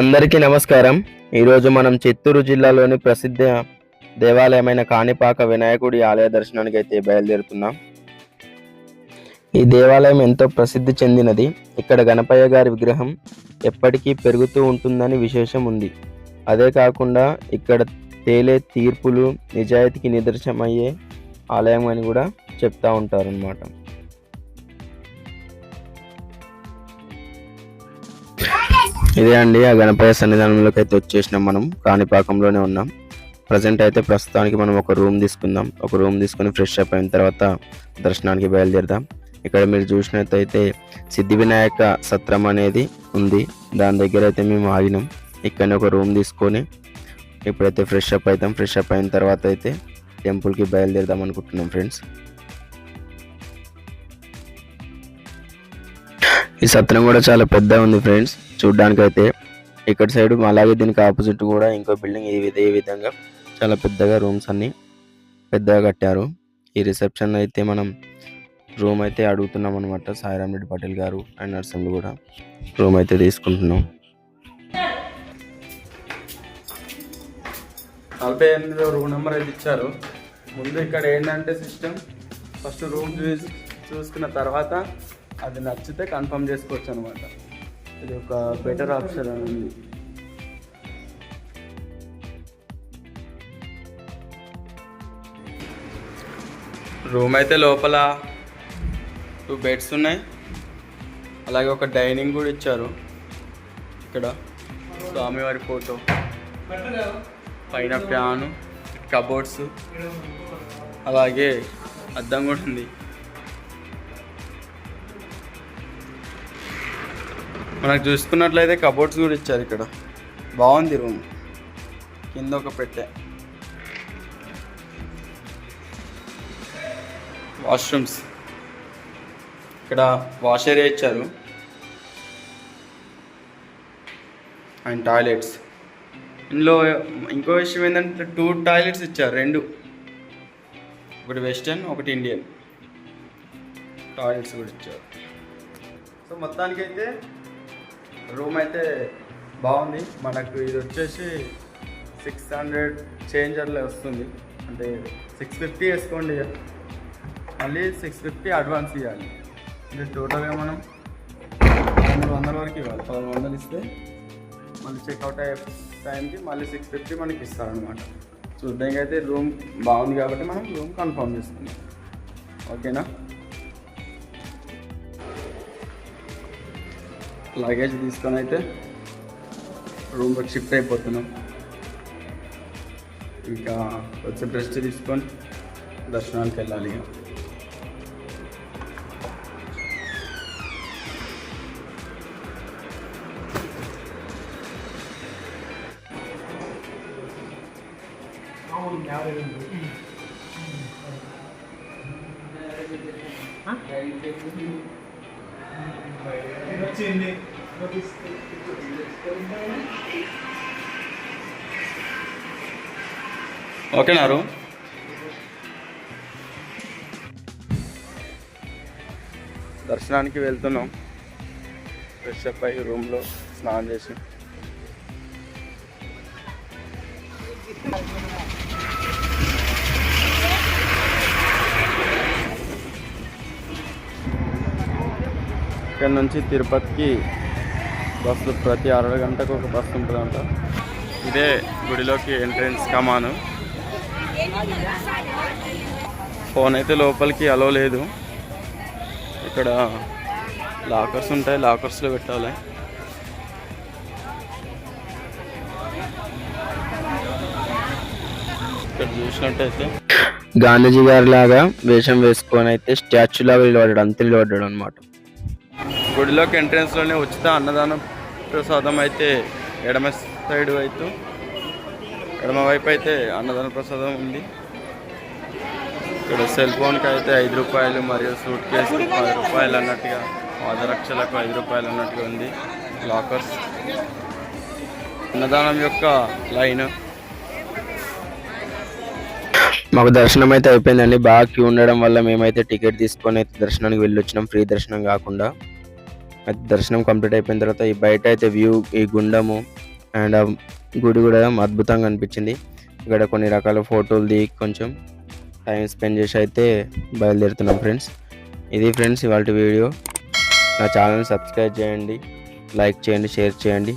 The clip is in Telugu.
అందరికీ నమస్కారం. ఈరోజు మనం చిత్తూరు జిల్లాలోని ప్రసిద్ధ దేవాలయమైన కాణిపాక వినాయకుడి ఆలయ దర్శనానికి అయితే బయలుదేరుతున్నాం. ఈ దేవాలయం ఎంతో ప్రసిద్ధి చెందినది. ఇక్కడ గణపయ్య గారి విగ్రహం ఎప్పటికీ పెరుగుతూ ఉంటుందని విశేషం ఉంది. అదే కాకుండా ఇక్కడ తేలే తీర్పులు నిజాయితీకి నిదర్శనమయ్యే ఆలయం అని కూడా చెప్తా ఉంటారు అన్నమాట. ఇదే అండి ఆ గణపయ్య సన్నిధానంలోకి అయితే వచ్చేసినాం. మనం కాణిపాకంలోనే ఉన్నాం. ప్రస్తుతానికి మనం ఒక రూమ్ తీసుకుందాం. ఒక రూమ్ తీసుకుని ఫ్రెష్ అప్ అయిన తర్వాత దర్శనానికి బయలుదేరదాం. ఇక్కడ మీరు చూసినట్టయితే సిద్ధి వినాయక సత్రం అనేది ఉంది. దాని దగ్గర అయితే మేము ఆగినాం. ఇక్కడనే ఒక రూమ్ తీసుకొని ఇప్పుడైతే ఫ్రెష్ అప్ అవుతాం. ఫ్రెష్ అప్ అయిన తర్వాత అయితే టెంపుల్కి బయలుదేరదాం అనుకుంటున్నాం ఫ్రెండ్స్. ఈ సత్రం కూడా చాలా పెద్ద ఉంది ఫ్రెండ్స్. చూడ్డానికి అయితే ఇక్కడ సైడ్ అలాగే దీనికి ఆపోజిట్ కూడా ఇంకో బిల్డింగ్ ఇదే విధంగా చాలా పెద్దగా రూమ్స్ అన్ని పెద్దగా కట్టారు. ఈ రిసెప్షన్ అయితే మనం రూమ్ అయితే అడుగుతున్నాం అనమాట. సాయిరామ్ రెడ్డి పటేల్ గారు అండ్ నర్సింహులు కూడా రూమ్ అయితే తీసుకుంటున్నాం. 48 రూమ్ నెంబర్ అయితే ఇచ్చారు. ముందు ఇక్కడ ఏంటంటే సిస్టమ్ ఫస్ట్ రూమ్ చూసుకున్న తర్వాత అది నచ్చితే కన్ఫర్మ్ చేసుకోవచ్చు అనమాట. ఇది ఒక బెటర్ ఆప్షన్ అని ఉంది. రూమ్ అయితే లోపల 2 బెడ్స్ ఉన్నాయి. అలాగే ఒక డైనింగ్ కూడా ఇచ్చారు. ఇక్కడ స్వామివారి ఫోటో, పైన ఫ్యాను, కబోర్డ్స్, అలాగే అద్దం కూడా ఉంది. మనకు చూసుకున్నట్లయితే కబోర్డ్స్ కూడా ఇచ్చారు. ఇక్కడ బాగుంది రూమ్. కింద ఒక పెట్టె, వాష్రూమ్స్, ఇక్కడ వాష్ ఏరియా ఇచ్చారు అండ్ టాయిలెట్స్. ఇందులో ఇంకో విషయం ఏంటంటే 2 టాయిలెట్స్ ఇచ్చారు. 2, ఒకటి వెస్టర్న్ ఒకటి ఇండియన్ టాయిలెట్స్ కూడా ఇచ్చారు. సో మొత్తానికైతే రూమ్ అయితే బాగుంది. మనకు ఇది వచ్చేసి 600 చేంజర్లే వస్తుంది. అంటే 650 వేసుకోండి, మళ్ళీ 650 అడ్వాన్స్ ఇవ్వాలి. అంటే టోటల్గా మనం 300 వరకు ఇవ్వాలి. 1100 ఇస్తే మళ్ళీ చెక్అవుట్ అయ్యే టైంకి మళ్ళీ 650 మనకి ఇస్తారనమాట. చూడడానికి అయితే రూమ్ బాగుంది కాబట్టి మనం రూమ్ కన్ఫర్మ్ చేసుకుందాం. ఓకేనా? లగేజ్ తీసుకొని అయితే రూమ్లోకి షిఫ్ట్ అయిపోతున్నాం. ఇంకా వచ్చే రెస్ట్ తీసుకొని దర్శనానికి వెళ్ళాలి. ఓకేనా రూమ్? దర్శనానికి వెళ్తున్నాం. ఫ్రెష్ అప్ అయ్యి రూమ్లో స్నానం చేసి ఇక్కడ నుంచి తిరుపతికి బస్సు ప్రతి 6 గంటకు ఒక బస్సు ఉంటుందంట. ఇదే గుడిలోకి ఎంట్రన్స్ కమాను. ఫోన్ అయితే లోపలికి అలో లేదు. ఇక్కడ లాకర్స్ ఉంటాయి, లాకర్స్లో పెట్టాలి. ఇక్కడ చూసినట్టయితే గాంధీజీ గారి లాగా వేషం వేసుకొని అయితే స్టాచ్యూ లాగా నిలబడ్డాడు, అంతే నిలబడ్డాడు అనమాట. గుడిలోకి ఎంట్రన్స్లోనే ఉచిత అన్నదానం ప్రసాదం అయితే ఎడమ సైడ్ అయితే ఎడమ వైపు అయితే అన్నదాన ప్రసాదం ఉంది. ఇక్కడ సెల్ ఫోన్కి అయితే 5 రూపాయలు మరియు సూట్ కేసుకి 10 రూపాయలు అన్నట్టుగా, పాదరక్షలకు 5 రూపాయలు అన్నట్టుగా ఉంది. లాకర్స్, అన్నదానం యొక్క లైన్. మాకు దర్శనం అయితే అయిపోయిందండి. బాగా క్యూ ఉండడం వల్ల మేమైతే టికెట్ తీసుకొని అయితే దర్శనానికి వెళ్ళి వచ్చినాం. ఫ్రీ దర్శనం కాకుండా అయితే దర్శనం కంప్లీట్ అయిపోయిన తర్వాత ఈ బయట అయితే వ్యూ, ఈ గుండము అండ్ ఆ గుడి కూడా అద్భుతంగా అనిపించింది. ఇక్కడ కొన్ని రకాల ఫోటోలు దిగి కొంచెం టైం స్పెండ్ చేసి అయితే బయలుదేరుతున్నాం ఫ్రెండ్స్. ఇది ఫ్రెండ్స్ ఇవాళ వీడియో. నా ఛానల్ని సబ్స్క్రైబ్ చేయండి, లైక్ చేయండి, షేర్ చేయండి.